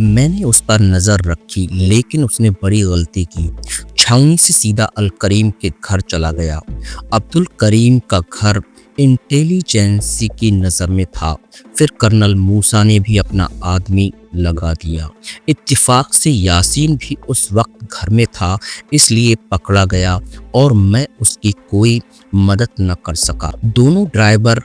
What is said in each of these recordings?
میں نے اس پر نظر رکھی لیکن اس نے بڑی غلطی کی۔ چھاؤنی سے سیدھا الکریم کے گھر چلا گیا۔ عبدالکریم کا گھر انٹیلیجنسی کی نظر میں تھا۔ پھر کرنل موسیٰ نے بھی اپنا آدمی لگا دیا۔ اتفاق سے یاسین بھی اس وقت گھر میں تھا، اس لیے پکڑا گیا اور میں اس کی کوئی مدد نہ کر سکا۔ دونوں ڈرائیور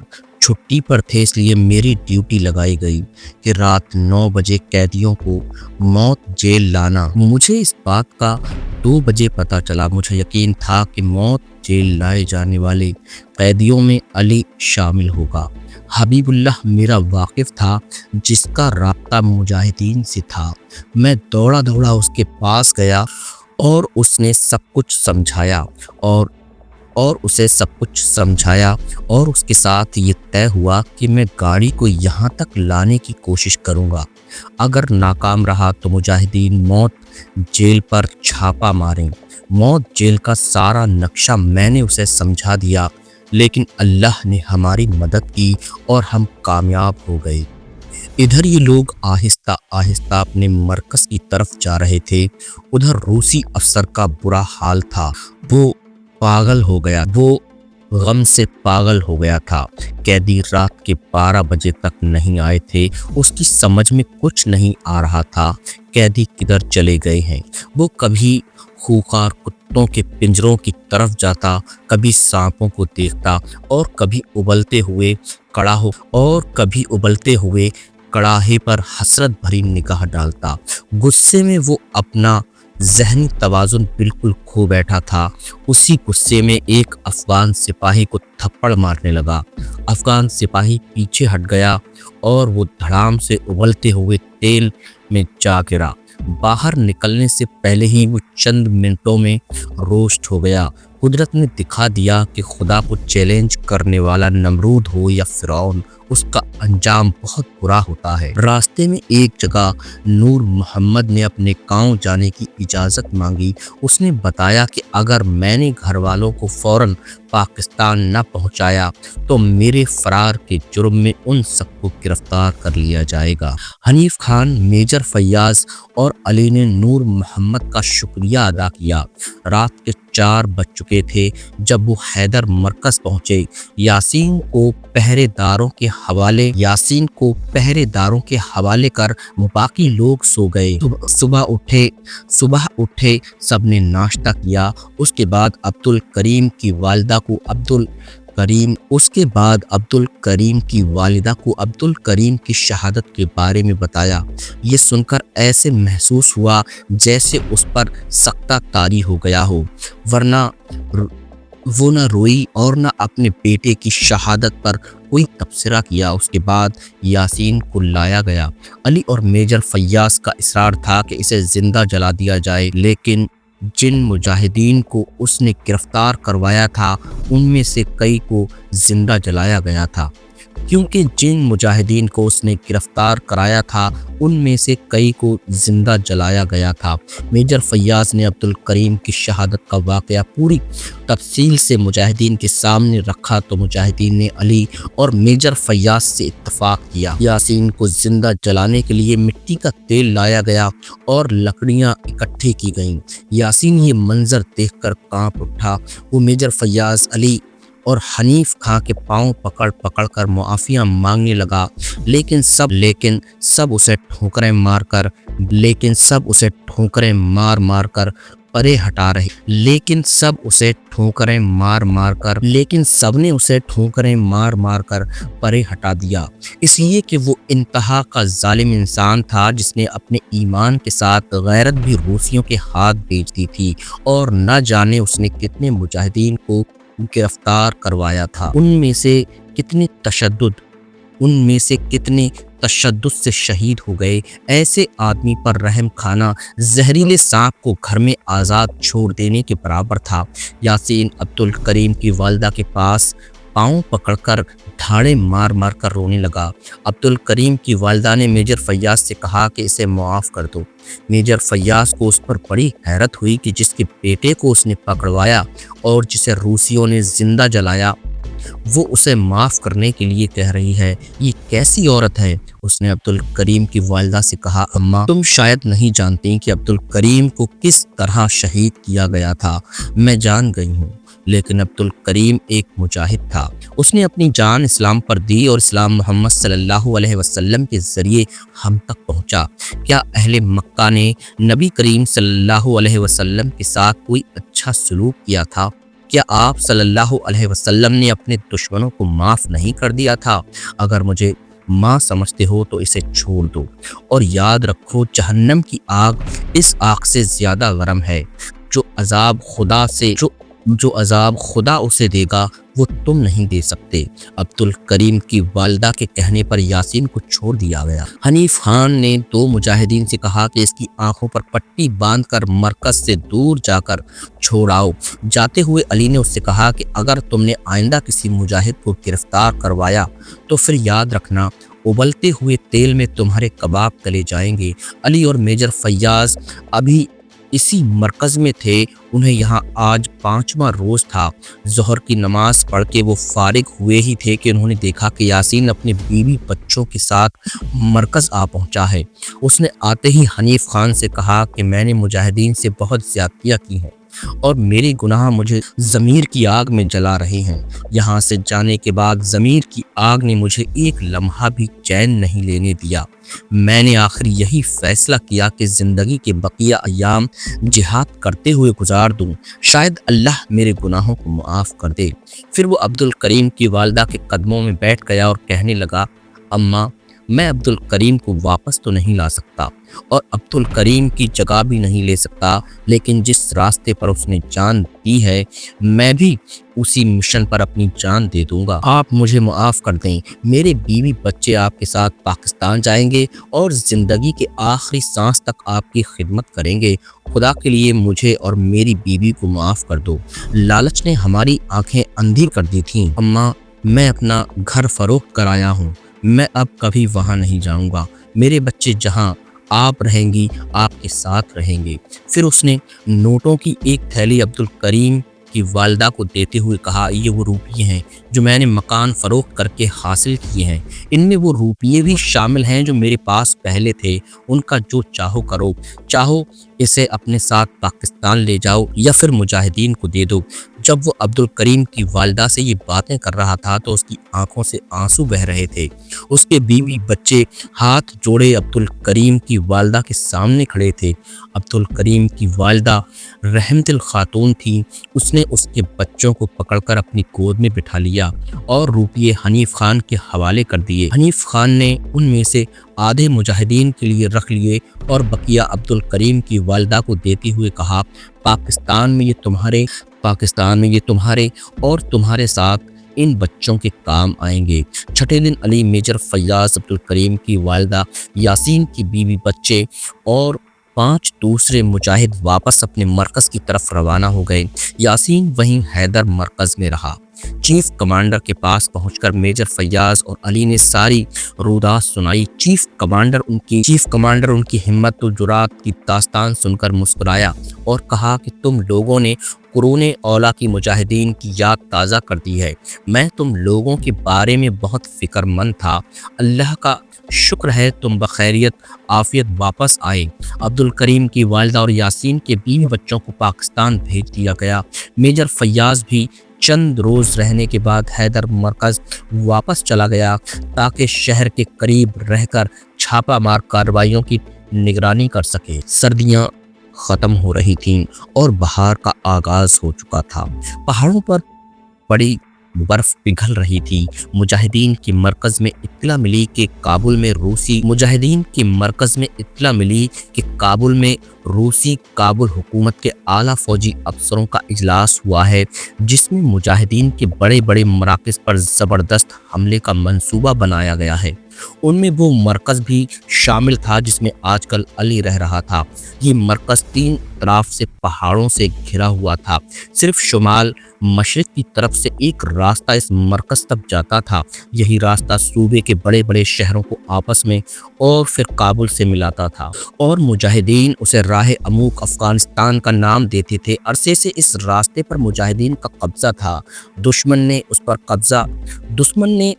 چھٹی پر تھے، اس لیے میری ڈیوٹی لگائی گئی کہ رات 9 بجے قیدیوں کو موت جیل لانا۔ مجھے اس بات کا 2 بجے پتہ چلا۔ مجھے یقین تھا کہ موت جیل لائے جانے والے قیدیوں میں علی شامل ہوگا۔ حبیب اللہ میرا واقف تھا جس کا رابطہ مجاہدین سے تھا۔ میں دوڑا اس کے پاس گیا اور اس نے سب کچھ سمجھایا اور اسے سب کچھ سمجھایا اور اس کے ساتھ یہ طے ہوا کہ میں گاڑی کو یہاں تک لانے کی کوشش کروں گا۔ اگر ناکام رہا تو مجاہدین موت جیل پر چھاپا ماریں۔ موت جیل کا سارا نقشہ میں نے اسے سمجھا دیا، لیکن اللہ نے ہماری مدد کی اور ہم کامیاب ہو گئے۔ ادھر یہ لوگ آہستہ آہستہ اپنے مرکز کی طرف جا رہے تھے۔ ادھر روسی افسر کا برا حال تھا، وہ غم سے پاگل ہو گیا تھا۔ قیدی رات کے 12 بجے تک نہیں آئے تھے، اس کی سمجھ میں کچھ نہیں آ رہا تھا قیدی کدھر چلے گئے ہیں۔ وہ کبھی خوخار کتوں کے پنجروں کی طرف جاتا، کبھی سانپوں کو دیکھتا اور کبھی ابلتے ہوئے کڑاہے پر حسرت بھری نگاہ ڈالتا۔ غصے میں وہ اپنا ذہنی توازن بالکل کھو بیٹھا تھا۔ اسی غصے میں ایک افغان سپاہی کو تھپڑ مارنے لگا۔ افغان سپاہی پیچھے ہٹ گیا اور وہ دھڑام سے ابلتے ہوئے تیل میں جا گرا۔ باہر نکلنے سے پہلے ہی وہ چند منٹوں میں روسٹ ہو گیا۔ قدرت نے دکھا دیا کہ خدا کو چیلنج کرنے والا نمرود ہو یا فرعون، اس کا انجام بہت برا ہوتا ہے۔ راستے میں ایک جگہ نور محمد نے اپنے گاؤں جانے کی اجازت مانگی۔ اس نے بتایا کہ اگر میں نے گھر والوں کو فوراً پاکستان نہ پہنچایا تو میرے فرار کے جرم میں ان سب کو گرفتار کر لیا جائے گا۔ حنیف خان، میجر فیاض اور علی نے نور محمد کا شکریہ ادا کیا۔ رات کے 4 بج چکے تھے جب وہ حیدر مرکز پہنچے۔ یاسین کو پہرے داروں کے حوالے کر باقی لوگ سو گئے۔ صبح اٹھے سب نے ناشتہ کیا۔ اس کے بعد عبدالکریم کی والدہ کو عبدالکریم کی شہادت کے بارے میں بتایا۔ یہ سن کر ایسے محسوس ہوا جیسے اس پر سکتہ طاری ہو گیا ہو، ورنہ وہ نہ روئی اور نہ اپنے بیٹے کی شہادت پر کوئی تبصرہ کیا۔ اس کے بعد یاسین کو لایا گیا۔ علی اور میجر فیاض کا اصرار تھا کہ اسے زندہ جلا دیا جائے، لیکن جن مجاہدین کو اس نے گرفتار کروایا تھا ان میں سے کئی کو زندہ جلایا گیا تھا۔ میجر فیاض نے عبدالکریم کی شہادت کا واقعہ پوری تفصیل سے مجاہدین کے سامنے رکھا تو مجاہدین نے علی اور میجر فیاض سے اتفاق کیا۔ یاسین کو زندہ جلانے کے لیے مٹی کا تیل لایا گیا اور لکڑیاں اکٹھی کی گئیں۔ یاسین یہ منظر دیکھ کر کانپ اٹھا۔ وہ میجر فیاض، علی اور حنیف خان کے پاؤں پکڑ کر معافیاں مانگنے لگا، لیکن سب اسے ٹھوکریں مار کر پرے ہٹا رہے، لیکن سب نے اسے ٹھوکریں مار کر پرے ہٹا دیا، اس لیے کہ وہ انتہا کا ظالم انسان تھا جس نے اپنے ایمان کے ساتھ غیرت بھی روسیوں کے ہاتھ بیچ دی تھی، اور نہ جانے اس نے کتنے مجاہدین کو گرفتار کروایا تھا۔ ان میں سے کتنے تشدد سے شہید ہو گئے۔ ایسے آدمی پر رحم کھانا زہریلے سانپ کو گھر میں آزاد چھوڑ دینے کے برابر تھا۔ یاسین عبدالکریم کی والدہ کے پاس پاؤں پکڑ کر دھاڑے مار کر رونے لگا۔ عبدالکریم کی والدہ نے میجر فیاض سے کہا کہ اسے معاف کر دو۔ میجر فیاض کو اس پر بڑی حیرت ہوئی کہ جس کے بیٹے کو اس نے پکڑوایا اور جسے روسیوں نے زندہ جلایا، وہ اسے معاف کرنے کے لیے کہہ رہی ہے، یہ کیسی عورت ہے؟ اس نے عبد الکریم کی والدہ سے کہا، اماں تم شاید نہیں جانتی کہ عبد الکریم کو کس طرح شہید کیا گیا تھا۔ میں جان گئی ہوں، لیکن عبد الکریم ایک مجاہد تھا۔ اس نے اپنی جان اسلام پر دی اور اسلام محمد صلی اللہ علیہ وسلم کے ذریعے ہم تک پہنچا۔ کیا اہل مکہ نے نبی کریم صلی اللہ علیہ وسلم کے ساتھ کوئی اچھا سلوک کیا تھا؟ کیا آپ صلی اللہ علیہ وسلم نے اپنے دشمنوں کو معاف نہیں کر دیا تھا؟ اگر مجھے ماں سمجھتے ہو تو اسے چھوڑ دو، اور یاد رکھو جہنم کی آگ اس آگ سے زیادہ گرم ہے۔ جو عذاب خدا اسے دے گا وہ تم نہیں دے سکتے۔ عبد الکریم کی والدہ کے کہنے پر یاسین کو چھوڑ دیا گیا۔ حنیف خان نے دو مجاہدین سے کہا کہ اس کی آنکھوں پر پٹی باندھ کر مرکز سے دور جا کر چھوڑاؤ۔ جاتے ہوئے علی نے اس سے کہا کہ اگر تم نے آئندہ کسی مجاہد کو گرفتار کروایا تو پھر یاد رکھنا ابلتے ہوئے تیل میں تمہارے کباب تلے جائیں گے۔ علی اور میجر فیاض ابھی اسی مرکز میں تھے۔ انہیں یہاں آج 5واں روز تھا۔ ظہر کی نماز پڑھ کے وہ فارغ ہوئے ہی تھے کہ انہوں نے دیکھا کہ یاسین اپنے بیوی بچوں کے ساتھ مرکز آ پہنچا ہے۔ اس نے آتے ہی حنیف خان سے کہا کہ میں نے مجاہدین سے بہت زیادتیاں کی ہیں اور میرے گناہ مجھے ضمیر کی آگ میں جلا رہے ہیں۔ یہاں سے جانے کے بعد ضمیر کی آگ نے مجھے ایک لمحہ بھی چین نہیں لینے دیا۔ میں نے آخر یہی فیصلہ کیا کہ زندگی کے بقیہ ایام جہاد کرتے ہوئے گزار دوں، شاید اللہ میرے گناہوں کو معاف کر دے۔ پھر وہ عبد الکریم کی والدہ کے قدموں میں بیٹھ گیا اور کہنے لگا، اماں میں عبد الکریم کو واپس تو نہیں لا سکتا اور عبد الکریم کی جگہ بھی نہیں لے سکتا، لیکن جس راستے پر اس نے جان دی ہے میں بھی اسی مشن پر اپنی جان دے دوں گا۔ آپ مجھے معاف کر دیں، میرے بیوی بچے آپ کے ساتھ پاکستان جائیں گے اور زندگی کے آخری سانس تک آپ کی خدمت کریں گے۔ خدا کے لیے مجھے اور میری بیوی کو معاف کر دو۔ لالچ نے ہماری آنکھیں اندھی کر دی تھیں۔ اماں میں اپنا گھر فروخت کرایا ہوں، میں اب کبھی وہاں نہیں جاؤں گا۔ میرے بچے جہاں آپ رہیں گی آپ کے ساتھ رہیں گے۔ پھر اس نے نوٹوں کی ایک تھیلی عبد الکریم کی والدہ کو دیتے ہوئے کہا، یہ وہ روپیے ہیں جو میں نے مکان فروخت کر کے حاصل کیے ہیں۔ ان میں وہ روپیے بھی شامل ہیں جو میرے پاس پہلے تھے۔ ان کا جو چاہو کرو، چاہو اسے اپنے ساتھ پاکستان لے جاؤ یا پھر مجاہدین کو دے دو۔ جب وہ عبد الکریم کی والدہ سے یہ باتیں کر رہا تھا تو اس کی آنکھوں سے آنسو بہہ رہے تھے۔ اس کے بیوی بچے ہاتھ جوڑے عبد الکریم کی والدہ کے سامنے کھڑے تھے۔ عبد الکریم کی والدہ رحمت الخاتون تھی۔ اس نے اس کے بچوں کو پکڑ کر اپنی گود میں بٹھا لیا اور روپیے حنیف خان کے حوالے کر دیے۔ حنیف خان نے ان میں سے آدھے مجاہدین کے لیے رکھ لیے اور بقیہ عبد الکریم کی والدہ کو دیتے ہوئے کہا، پاکستان میں یہ تمہارے اور تمہارے ساتھ ان بچوں کے کام آئیں گے۔ چھٹے دن علی، میجر فیاض، عبد الکریم کی والدہ، یاسین کی بیوی بچے اور 5 دوسرے مجاہد واپس اپنے مرکز کی طرف روانہ ہو گئے۔ یاسین وہیں حیدر مرکز میں رہا۔ چیف کمانڈر کے پاس پہنچ کر میجر فیاض اور علی نے ساری رودات سنائی۔ چیف کمانڈر ان کی ہمت و جرات کی داستان سن کر مسکرایا اور کہا کہ تم لوگوں نے قرون اولیٰ کی مجاہدین کی یاد تازہ کر دی ہے۔ میں تم لوگوں کے بارے میں بہت فکر مند تھا۔ اللہ کا شکر ہے تم بخیریت عافیت واپس آئے۔ عبد الکریم کی والدہ اور یاسین کے بیوی بچوں کو پاکستان بھیج دیا گیا۔ میجر فیاض بھی چند روز رہنے کے بعد حیدر مرکز واپس چلا گیا تاکہ شہر کے قریب رہ کر چھاپہ مار کارروائیوں کی نگرانی کر سکے۔ سردیاں ختم ہو رہی تھیں اور بہار کا آغاز ہو چکا تھا۔ پہاڑوں پر بڑی برف پگھل رہی تھی۔ مجاہدین کے مرکز میں اطلاع ملی کہ کابل حکومت کے اعلیٰ فوجی افسروں کا اجلاس ہوا ہے، جس میں مجاہدین کے بڑے بڑے مراکز پر زبردست حملے کا منصوبہ بنایا گیا ہے۔ उनमें वो मरकज़ भी शामिल था जिसमें आजकल अली रह रहा था। ये मरकज़ 3 तरफ से पहाड़ों से घिरा हुआ था। सिर्फ शुमाल मशरिक़ की तरफ से एक रास्ता इस मरकज़ तक जाता था। यही रास्ता सूबे के बड़े बड़े शहरों को आपस में और फिर काबुल से मिलाता था, और मुजाहिदीन उसे राह अमूक अफ़गानिस्तान का नाम देते थे। अरसे से इस रास्ते पर मुजाहिदीन का कब्ज़ा था। दुश्मन ने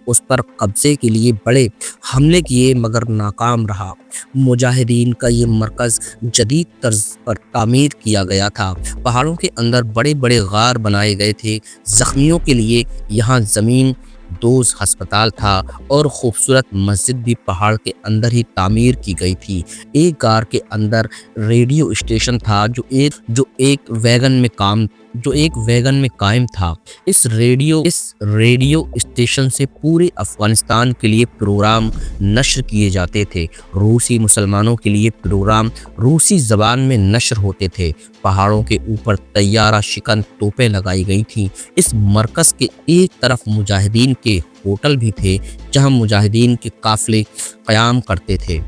उस पर कब्ज़े के लिए बड़े हमले किए मगर नाकाम रहा। मुजाहिदीन का ये मरकज़ जदीद तर्ज पर तामीर किया गया था। पहाड़ों के अंदर बड़े बड़े गार बनाए गए थे। ज़ख्मियों के लिए यहाँ ज़मीन दोज अस्पताल था और खूबसूरत मस्जिद भी पहाड़ के अंदर ही तामीर की गई थी। एक गार के अंदर रेडियो स्टेशन था जो एक वैगन में कायम था। इस रेडियो स्टेशन से पूरे अफगानिस्तान के लिए प्रोग्राम नश्र किए जाते थे। रूसी मुसलमानों के लिए प्रोग्राम रूसी ज़बान में नश्र होते थे। पहाड़ों के ऊपर तैयारा शिकन तोपें लगाई गई थीं। इस मरकज़ के एक तरफ मुजाहिदीन के होटल भी थे जहां मुजाहिदीन के काफ़िले क़याम करते थे।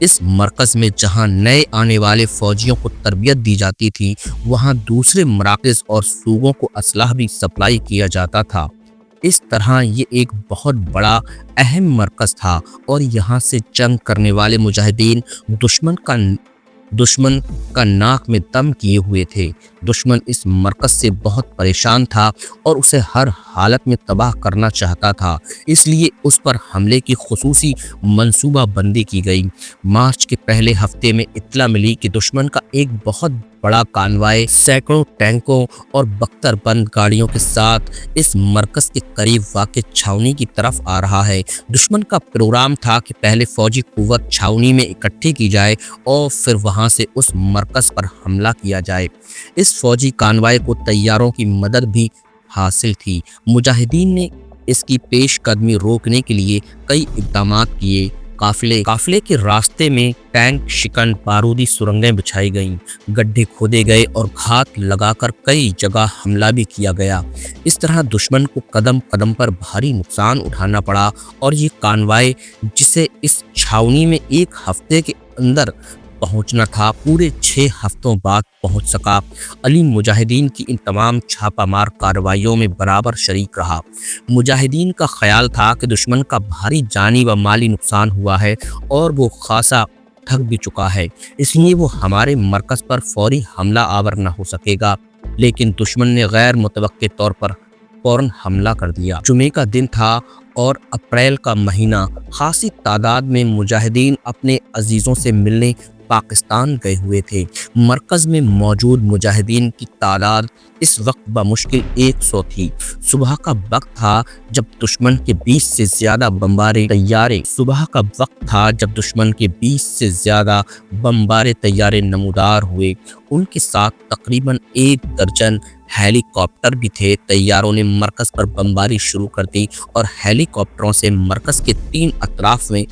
इस मरकज़ में जहां नए आने वाले फ़ौजियों को तरबियत दी जाती थी, वहां दूसरे मराकज़ और सूबों को असलाह भी सप्लाई किया जाता था। इस तरह ये एक बहुत बड़ा अहम मरकज़ था और यहाँ से जंग करने वाले मुजाहिदीन दुश्मन का नाक में दम किए हुए थे। दुश्मन इस मरकज़ से बहुत परेशान था और उसे हर हालत में तबाह करना चाहता था। इसलिए उस पर हमले की खुसूसी मंसूबा बंदी की गई। मार्च के पहले हफ्ते में इत्तला मिली कि दुश्मन का एक बहुत बड़ा कानवाय सैकड़ों टैंकों और बख्तरबंद गाड़ियों के साथ इस मरकज़ के करीब वाक़ छावनी की तरफ आ रहा है। दुश्मन का प्रोग्राम था कि पहले फ़ौजी कुव्वत छावनी में इकट्ठी की जाए और फिर वहां से उस मरकज़ पर हमला किया जाए। इस फ़ौजी कानवाय को तैयारों की मदद भी हासिल थी। मुजाहिदीन ने इसकी पेशकदमी रोकने के लिए कई इक़दामात किए। काफिले के रास्ते में टैंक शिकन बारूदी सुरंगें बिछाई गईं, गड्ढे खोदे गए और घात लगाकर कई जगह हमला भी किया गया। इस तरह दुश्मन को कदम कदम पर भारी नुकसान उठाना पड़ा और ये कानवाय जिसे इस छावनी में एक हफ्ते के अंदर पहुंचना था, पूरे 6 हफ्तों बाद पहुंच सका। अली मुजाहिदीन की इन तमाम छापामार कार्रवाइयों में बराबर शरीक रहा। मुजाहिदीन का ख्याल था कि दुश्मन का भारी जानी व माली नुकसान हुआ है और वो खासा थक भी चुका है, इसलिए वो हमारे मरकज़ पर फौरी हमला आवर न हो सकेगा। लेकिन दुश्मन ने गैर मुतवक्के तौर पर फौरन हमला कर दिया। जुमे का दिन था और अप्रैल का महीना। खासी तादाद में मुजाहिदीन अपने अजीज़ों से मिलने पाकिस्तान गए हुए थे। मरकज़ में मौजूद मुजाहिदीन की तादाद इस वक्त बमुश्किल 100 थी। सुबह का वक्त था जब दुश्मन के 20 से ज़्यादा बमबारे तैयारे नमूदार हुए। उनके साथ तकरीबन 1 दर्जन हेलीकॉप्टर भी थे। तैयारों ने मरकज़ पर बमबारी शुरू कर दी और हेलीकॉप्टरों से मरकज़ के 3 अतराफ में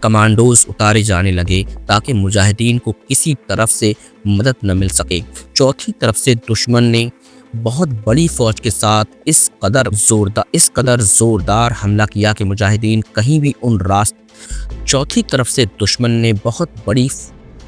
कमांडोज उतारे जाने लगे ताकि मुजाहिदीन को किसी तरफ से मदद न मिल सके। चौथी तरफ से दुश्मन ने बहुत बड़ी फ़ौज के साथ इस कदर ज़ोरदार हमला किया कि मुजाहिदीन कहीं भी चौथी तरफ से दुश्मन ने बहुत बड़ी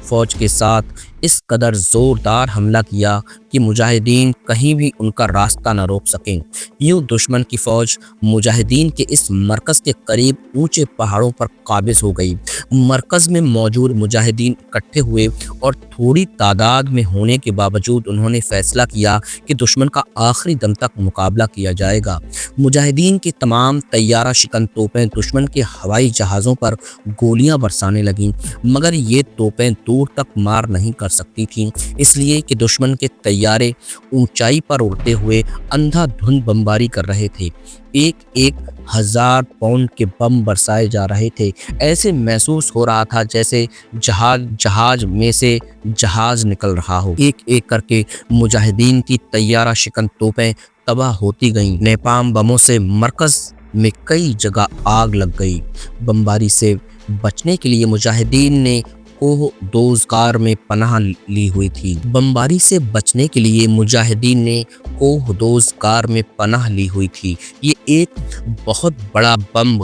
फ़ौज के साथ इस कदर ज़ोरदार हमला किया कि मुजाहिदीन कहीं भी उनका रास्ता न रोक सकें। यूँ दुश्मन की फ़ौज मुजाहिदीन के इस मरकज़ के करीब ऊंचे पहाड़ों पर काबिज़ हो गई। मरकज़ में मौजूद मुजाहिदीन इकट्ठे हुए और थोड़ी तादाद में होने के बावजूद उन्होंने फ़ैसला किया कि दुश्मन का आखिरी दम तक मुकाबला किया जाएगा। मुजाहिदीन की तमाम तैयारा शिकन तोपें दुश्मन के हवाई जहाज़ों पर गोलियां बरसाने लगीं, मगर ये तोपें दूर तक मार नहीं कर सकती थीं, इसलिए कि दुश्मन के तैयारे ऊंचाई पर उड़ते हुए अंधाधुंध बमबारी कर रहे थे। एक 1000 पाउंड के बम बरसाए जा रहे थे। ऐसे महसूस हो रहा था जैसे जहाज में से जहाज निकल रहा हो। एक एक करके मुजाहिदीन की तैयारा शिकन तोपें तबाह होती गईं। नैपाम बमों से मरकज़ में कई जगह आग लग गई। बमबारी से बचने के लिए मुजाहिदीन ने कोह दोजगार में पनाह ली हुई थी। बमबारी से बचने के लिए मुजाहिदीन ने कोह दोजगार में पनाह ली हुई थी। ये एक बहुत बड़ा बम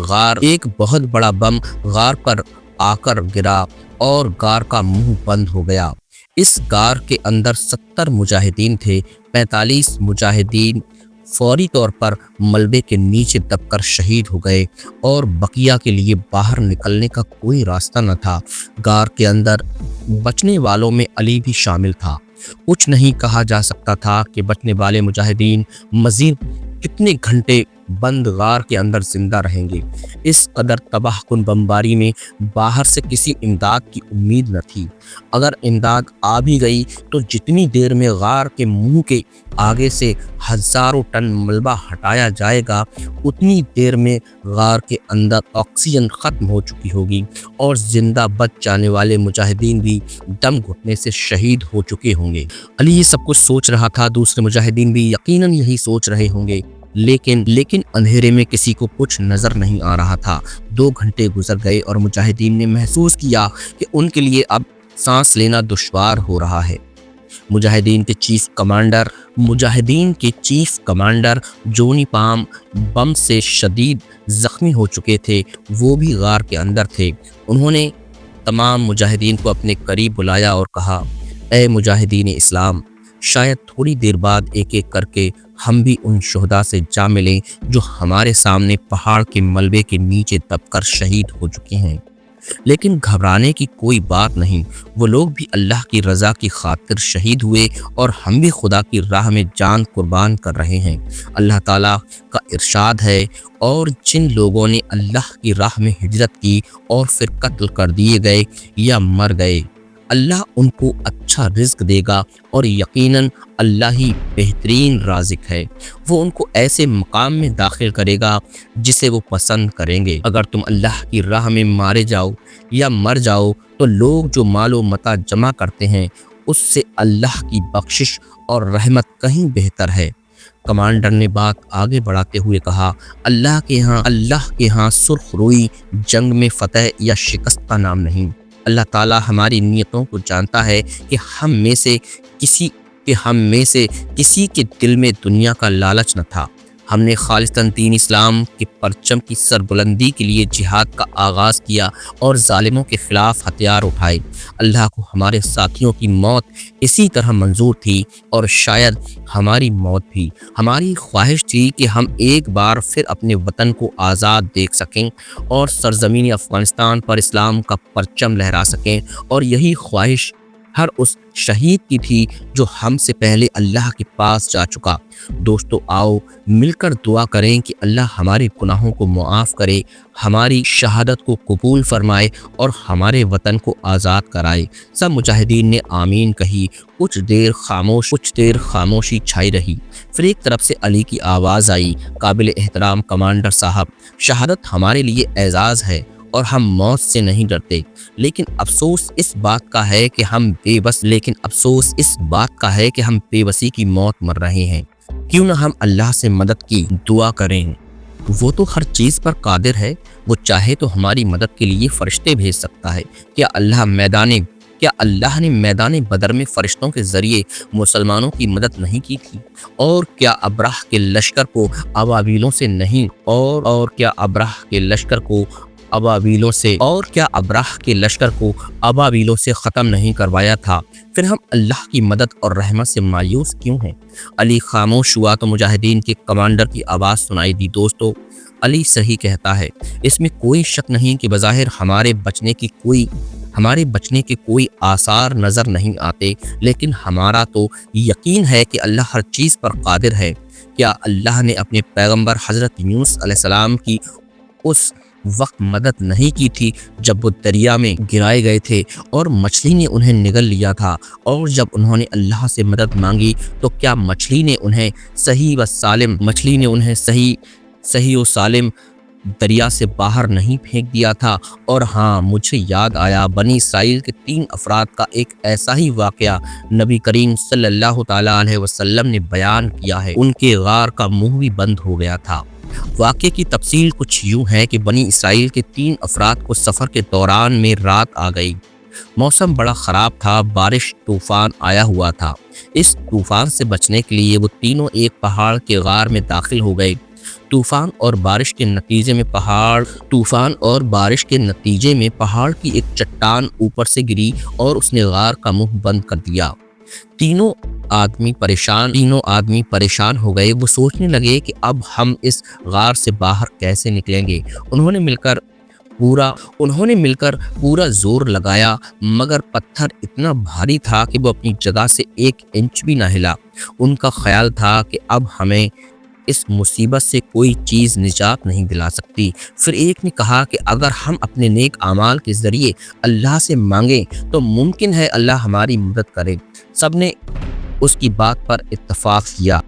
गार पर आकर गिरा और गार का मुंह बंद हो गया। इस गार के अंदर 70 मुजाहिदीन थे। 45 मुजाहिदीन फौरी तौर पर मलबे के नीचे दबकर शहीद हो गए और बकिया के लिए बाहर निकलने का कोई रास्ता न था। गार के अंदर बचने वालों में अली भी शामिल था। कुछ नहीं कहा जा सकता था कि बचने वाले मुजाहिदीन मजीद कितने घंटे बंद गार के अंदर जिंदा रहेंगे। इस कदर तबाहकुन बमबारी में बाहर से किसी इमदाद की उम्मीद न थी। अगर इमदाद आ भी गई तो जितनी देर में गार के मुंह के आगे से हजारों टन मलबा हटाया जाएगा, उतनी देर में गार के अंदर ऑक्सीजन ख़त्म हो चुकी होगी और जिंदा बच जाने वाले मुजाहिदीन भी दम घुटने से शहीद हो चुके होंगे। अली ये सब कुछ सोच रहा था, दूसरे मुजाहिदीन भी यकीनन यही सोच रहे होंगे, लेकिन अंधेरे में किसी को कुछ नजर नहीं आ रहा था। 2 घंटे गुजर गए और मुजाहिदीन ने महसूस किया कि उनके लिए अब सांस लेना दुश्वार हो रहा है। मुजाहिदीन के चीफ कमांडर जोनी पाम बम से शदीद जख्मी हो चुके थे। वो भी गार के अंदर थे। उन्होंने तमाम मुजाहिदीन को अपने करीब बुलाया और कहा, ए मुजाहिदीन इस्लाम, शायद थोड़ी देर बाद एक एक करके हम भी उन शुहदा से जा मिलें जो हमारे सामने पहाड़ के मलबे के नीचे दबकर शहीद हो चुके हैं। लेकिन घबराने की कोई बात नहीं, वो लोग भी अल्लाह की रज़ा की खातिर शहीद हुए और हम भी खुदा की राह में जान कुर्बान कर रहे हैं। अल्लाह ताला का इरशाद है, और जिन लोगों ने अल्लाह की राह में हिजरत की और फिर कत्ल कर दिए गए या मर गए, अल्लाह उनको अच्छा रिज़्क देगा और यकीनन अल्लाह ही बेहतरीन राज़िक है। वो उनको ऐसे मकाम में दाखिल करेगा जिसे वो पसंद करेंगे। अगर तुम अल्लाह की राह में मारे जाओ या मर जाओ तो लोग जो मालो मता जमा करते हैं उससे अल्लाह की बख्शिश और रहमत कहीं बेहतर है। कमांडर ने बात आगे बढ़ाते हुए कहा, अल्लाह के यहाँ सुर्ख रोई जंग में फतह या शिकस्त का नाम नहीं। अल्लाह ताला हमारी नीयतों को जानता है कि हम में से किसी के दिल में दुनिया का लालच न था। हमने खालिस्तन दीन इस्लाम के परचम की सरबुलंदी के लिए जिहाद का आगाज़ किया और जालिमों के ख़िलाफ़ हथियार उठाए। अल्लाह को हमारे साथियों की मौत इसी तरह मंजूर थी और शायद हमारी मौत भी। हमारी ख्वाहिश थी कि हम एक बार फिर अपने वतन को आज़ाद देख सकें और सरज़मीन अफ़गानिस्तान पर इस्लाम का परचम लहरा सकें, और यही ख्वाहिश हर उस शहीद की थी जो हमसे पहले अल्लाह के पास जा चुका। दोस्तों, आओ मिलकर दुआ करें कि अल्लाह हमारे गुनाहों को मुआफ़ करे, हमारी शहादत को कबूल फरमाए और हमारे वतन को आज़ाद कराए। सब मुजाहिदीन ने आमीन कही। कुछ देर खामोशी छाई रही। फिर एक तरफ से अली की आवाज़ आई, काबिल एहतराम कमांडर साहब, शहादत हमारे लिए एजाज़ है और हम मौत से नहीं डरते, लेकिन अफसोस इस बात का है कि हम बेबसी की मौत मर रहे हैं। क्यों न हम अल्लाह से मदद की दुआ करें। वो तो हर चीज़ पर कादिर है, वो चाहे तो हमारी मदद के लिए फरिश्ते भेज सकता है। क्या अल्लाह ने मैदान बदर में फरिश्तों के ज़रिए मुसलमानों की मदद नहीं की थी? और क्या अब्राह के लश्कर को अबाबीलों से ख़त्म नहीं करवाया था? फिर हम अल्लाह की मदद और रहमत से मायूस क्यों हैं? अली खामोश हुआ तो मुजाहिदीन के कमांडर की आवाज़ सुनाई दी, दोस्तों, अली सही कहता है। इसमें कोई शक नहीं कि बज़ाहिर हमारे बचने के कोई आसार नज़र नहीं आते, लेकिन हमारा तो यकीन है कि अल्लाह हर चीज़ पर कादिर है। क्या अल्लाह ने अपने पैगंबर हज़रत यूनुस अलैहिस्सलाम की उस वक्त मदद नहीं की थी जब वो दरिया में गिराए गए थे और मछली ने उन्हें निगल लिया था? और जब उन्होंने अल्लाह से मदद मांगी तो क्या मछली ने उन्हें सही व सालिम दरिया से बाहर नहीं फेंक दिया था? और हाँ, मुझे याद आया, बनी इसराइल के 3 अफराद का एक ऐसा ही वाक़या नबी करीम सल्लल्लाहु ताला अलैहि वसल्लम ने बयान किया है। उनके गार का मुंह भी बंद हो गया था। वाक़े की तफसील कुछ यूँ है कि बनी इसराइल के 3 अफराद को सफ़र के दौरान में रात आ गई। मौसम बड़ा ख़राब था, बारिश तूफ़ान आया हुआ था। इस तूफ़ान से बचने के लिए वो तीनों एक पहाड़ के गार में दाखिल हो गए। तूफ़ान और बारिश के नतीजे में पहाड़ की एक चट्टान ऊपर से गिरी और उसने गार का मुंह बंद कर दिया। तीनों आदमी परेशान हो गए। वो सोचने लगे कि अब हम इस गार से बाहर कैसे निकलेंगे। उन्होंने मिलकर पूरा जोर लगाया, मगर पत्थर इतना भारी था कि वो अपनी जगह से 1 इंच भी ना हिला। उनका ख्याल था कि अब हमें इस मुसीबत से कोई चीज़ निजात नहीं दिला सकती। फिर एक ने कहा कि अगर हम अपने नेक आमाल के ज़रिए अल्लाह से मांगें तो मुमकिन है अल्लाह हमारी मदद करे। सबने उसकी बात पर इत्तफाक किया।